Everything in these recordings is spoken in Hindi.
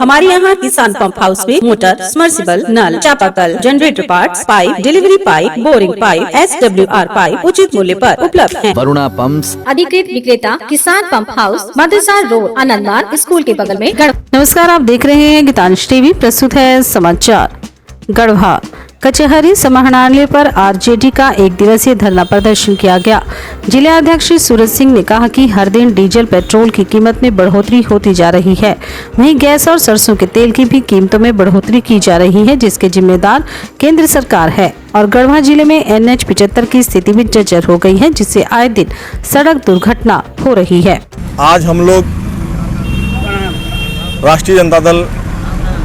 हमारे यहाँ किसान पंप हाउस में मोटर, समर्सिबल, नल, चापाकल, generator parts, pipe, delivery pipe, boring pipe, SWR pipe उचित मूल्य पर उपलब्ध हैं। वरुणा पंप्स अधिकृत विक्रेता किसान पंप हाउस, मदरसा रोड, आनंदमार्ग स्कूल के बगल में। नमस्कार, आप देख रहे हैं गीतांश टीवी। प्रस्तुत है समाचार। गढ़वा कचहरी समाहरणालय पर आरजेडी का एक दिवसीय धरना प्रदर्शन किया गया। जिला अध्यक्ष सूरज सिंह ने कहा कि हर दिन डीजल पेट्रोल की कीमत में बढ़ोतरी होती जा रही है, वहीं गैस और सरसों के तेल की भी कीमतों में बढ़ोतरी की जा रही है, जिसके जिम्मेदार केंद्र सरकार है। और गढ़वा जिले में NH 75 की स्थिति भी जर्जर हो गई है, जिससे आए दिन सड़क दुर्घटना हो रही है। आज हम लोग राष्ट्रीय जनता दल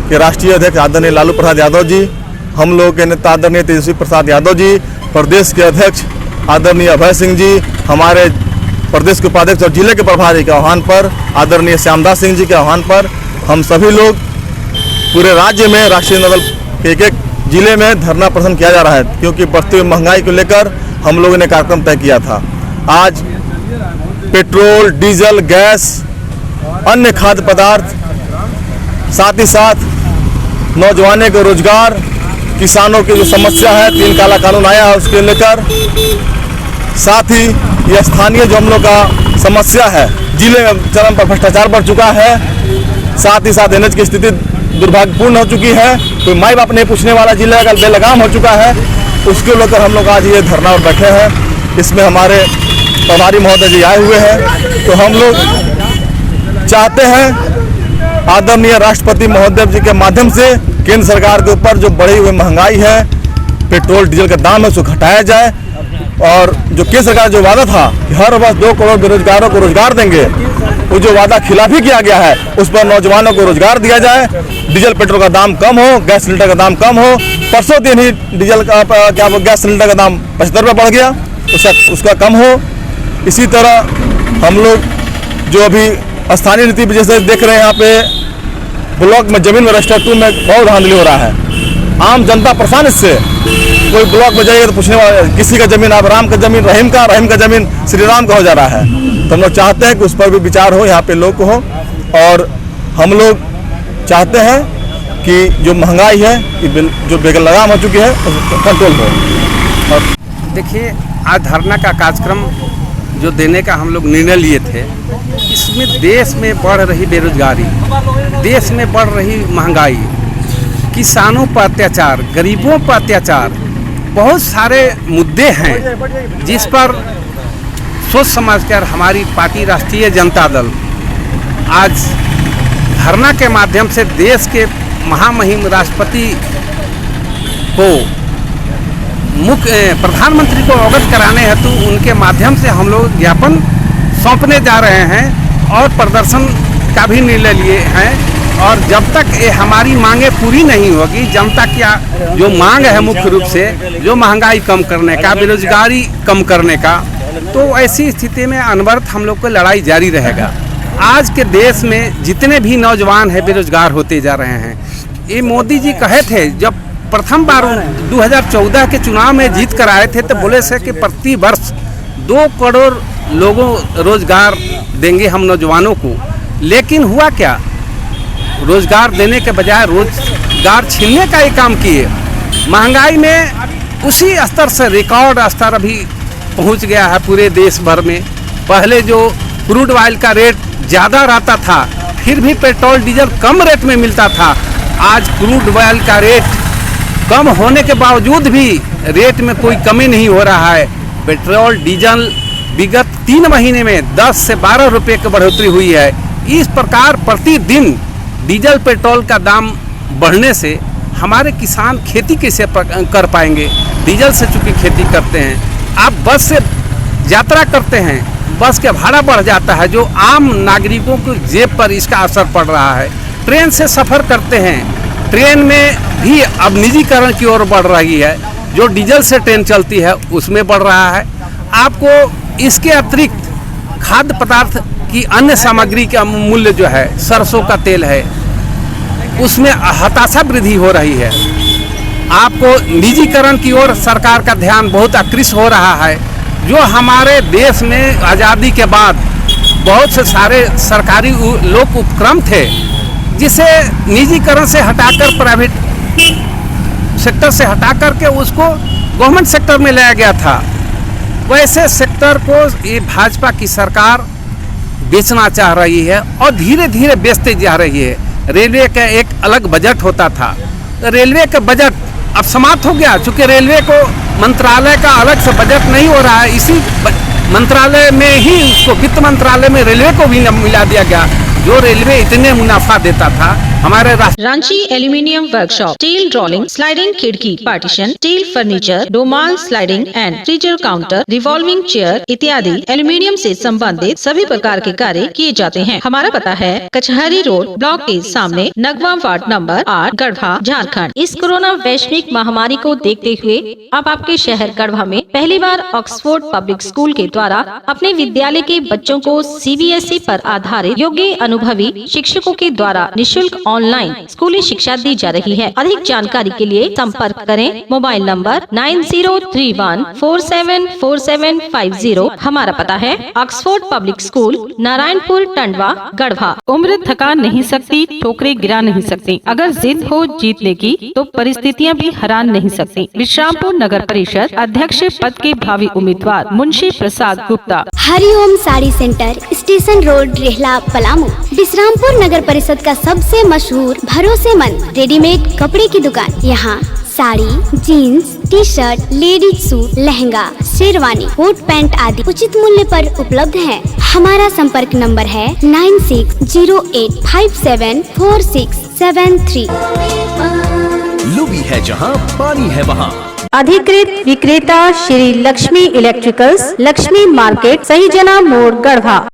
के राष्ट्रीय अध्यक्ष आदरणीय लालू प्रसाद यादव जी, हम लोग के नेता आदरणीय तेजस्वी प्रसाद यादव जी, प्रदेश के अध्यक्ष आदरणीय अभय सिंह जी, हमारे प्रदेश के उपाध्यक्ष और जिले के प्रभारी के आह्वान पर, आदरणीय श्यामदास सिंह जी के आह्वान पर हम सभी लोग पूरे राज्य में राष्ट्रीय जनता दल के एक जिले में धरना प्रदर्शन किया जा रहा है, क्योंकि बढ़ती हुई महंगाई को लेकर हम लोगों ने कार्यक्रम तय किया था। आज पेट्रोल, डीजल, गैस, अन्य खाद्य पदार्थ, साथ ही साथ नौजवानों के रोजगार, किसानों की जो समस्या है, 3 काला कानून आया है उसके लेकर, साथ ही यह स्थानीय जो हम लोग का समस्या है, जिले में चरम पर भ्रष्टाचार बढ़ चुका है, साथ ही साथ NH की स्थिति दुर्भाग्यपूर्ण हो चुकी है, कोई माई बाप नहीं पूछने वाला जिले का बेलगाम हो चुका है, उसके लेकर हम लोग आज ये धरना पर बैठे हैं। इसमें हमारे प्रभारी महोदय जी आए हुए हैं। तो हम लोग चाहते हैं आदरणीय राष्ट्रपति महोदय जी के माध्यम से केंद्र सरकार के ऊपर जो बढ़ी हुई महंगाई है, पेट्रोल डीजल का दाम है, उसको घटाया जाए। और जो केंद्र सरकार जो वादा था कि हर वर्ष 2 करोड़ बेरोजगारों को रोजगार देंगे, वो जो वादा खिलाफी किया गया है, उस पर नौजवानों को रोजगार दिया जाए। डीजल पेट्रोल का दाम कम हो, गैस सिलेंडर का दाम कम हो। परसों दिन ही डीजल का गैस सिलेंडर का दाम 75 रुपये बढ़ गया, उसका कम हो। इसी तरह हम लोग जो अभी स्थानीय नीति जैसे देख रहे हैं, यहाँ पे ब्लॉक में जमीन में रजिस्टर 2 में बहुत धांधली हो रहा है। आम जनता परेशान इससे। कोई ब्लॉक में जाइए तो पूछने वाला, किसी का जमीन अब राम का जमीन रहीम का जमीन श्री राम का हो जा रहा है। तो हम लोग चाहते हैं कि उस पर भी विचार हो, यहाँ पे लोग को हो। और हम लोग चाहते हैं कि जो महंगाई है, जो बेलगाम हो चुकी है, कंट्रोल हो। और देखिए, आज धरना का कार्यक्रम जो देने का हम लोग निर्णय लिए थे, इसमें देश में बढ़ रही बेरोजगारी, देश में बढ़ रही महंगाई, किसानों पर अत्याचार, गरीबों पर अत्याचार, बहुत सारे मुद्दे हैं जिस पर सोच समझकर हमारी पार्टी राष्ट्रीय जनता दल आज धरना के माध्यम से देश के महामहिम राष्ट्रपति को मुख्य प्रधानमंत्री को अवगत कराने हेतु उनके माध्यम से हम लोग ज्ञापन सौंपने जा रहे हैं और प्रदर्शन का भी निर्णय लिए हैं। और जब तक ये हमारी मांगें पूरी नहीं होगी, जनता क्या जो मांग है मुख्य रूप से जो महंगाई कम करने का, बेरोजगारी कम करने का, तो ऐसी स्थिति में अनवरत हम लोग को लड़ाई जारी रहेगा। आज के देश में जितने भी नौजवान हैं बेरोजगार होते जा रहे हैं। ये मोदी जी कहे थे जब प्रथम बार 2014 के चुनाव में जीत कर आए थे, तो बोले से कि प्रति वर्ष 2 करोड़ लोगों रोजगार देंगे हम नौजवानों को। लेकिन हुआ क्या, रोजगार देने के बजाय रोजगार छीनने का ही काम किए। महंगाई में उसी स्तर से रिकॉर्ड स्तर अभी पहुंच गया है पूरे देश भर में। पहले जो क्रूड ऑयल का रेट ज़्यादा रहता था, फिर भी पेट्रोल डीजल कम रेट में मिलता था। आज क्रूड ऑयल का रेट कम होने के बावजूद भी रेट में कोई कमी नहीं हो रहा है। पेट्रोल डीजल विगत 3 महीने में 10 से 12 रुपये की बढ़ोतरी हुई है। इस प्रकार प्रतिदिन डीजल पेट्रोल का दाम बढ़ने से हमारे किसान खेती कैसे कर पाएंगे। डीजल से चूँकि खेती करते हैं, आप बस से यात्रा करते हैं, बस का भाड़ा बढ़ जाता है, जो आम नागरिकों को जेब पर इसका असर पड़ रहा है। ट्रेन से सफ़र करते हैं, ट्रेन में भी अब निजीकरण की ओर बढ़ रही है। जो डीजल से ट्रेन चलती है उसमें बढ़ रहा है। आपको इसके अतिरिक्त खाद्य पदार्थ की अन्य सामग्री का मूल्य जो है, सरसों का तेल है, उसमें हताशा वृद्धि हो रही है। आपको निजीकरण की ओर सरकार का ध्यान बहुत आकृष्ट हो रहा है। जो हमारे देश में आज़ादी के बाद बहुत से सारे सरकारी लोक उपक्रम थे, जिसे निजीकरण से हटाकर प्राइवेट सेक्टर से हटा करके उसको गवर्नमेंट सेक्टर में लाया गया था, वैसे सेक्टर को ये भाजपा की सरकार बेचना चाह रही है और धीरे धीरे बेचते जा रही है। रेलवे का एक अलग बजट होता था, रेलवे का बजट अब समाप्त हो गया, चूँकि रेलवे को मंत्रालय का अलग से बजट नहीं हो रहा है, इसी मंत्रालय में ही उसको वित्त मंत्रालय में रेलवे को भी मिला दिया गया, जो रेलवे इतने मुनाफा देता था। हमारे Ranchi aluminium workshop, steel rolling, sliding खिड़की, पार्टीशन, स्टील फर्नीचर, डोमाल sliding and freezer counter, revolving chair इत्यादि एल्यूमिनियम से संबंधित सभी प्रकार के कार्य किए जाते हैं। हमारा पता है कचहरी रोड, ब्लॉक के सामने, नगवा वार्ड नंबर 8, गढ़वा, झारखंड। इस कोरोना वैश्विक महामारी को देखते हुए अब आपके शहर गढ़वा में पहली बार ऑक्सफोर्ड पब्लिक स्कूल के द्वारा अपने विद्यालय के बच्चों को CBSE पर आधारित योग्य अनुभवी शिक्षकों के द्वारा निःशुल्क ऑनलाइन स्कूली शिक्षा दी जा रही है। अधिक जानकारी के लिए संपर्क करें मोबाइल नंबर 9031474750। हमारा पता है Oxford public school, Narayanpur, Tandwa, Garhwa. उम्र थका नहीं सकती, ठोकरें गिरा नहीं सकती। अगर जिद हो जीतने की तो परिस्थितियां भी हरा नहीं सकती। विश्रामपुर नगर परिषद अध्यक्ष पद के भावी उम्मीदवार Munshi Prasad Gupta. Hariom sari centre, station road, Rehla, Palamu. Vishrampur नगर परिषद का सबसे मशहूर भरोसेमंद रेडीमेड कपड़े की दुकान। यहाँ sari, jeans, T shirt, ladies suit, lehenga, sherwani, coat pant आदि उचित मूल्य पर उपलब्ध है। हमारा संपर्क नंबर है 9608574673। लुबी है जहां पानी है वहां। अधिकृत विक्रेता श्री लक्ष्मी इलेक्ट्रिकल्स, लक्ष्मी मार्केट, सही जना मोड़, गढ़वा।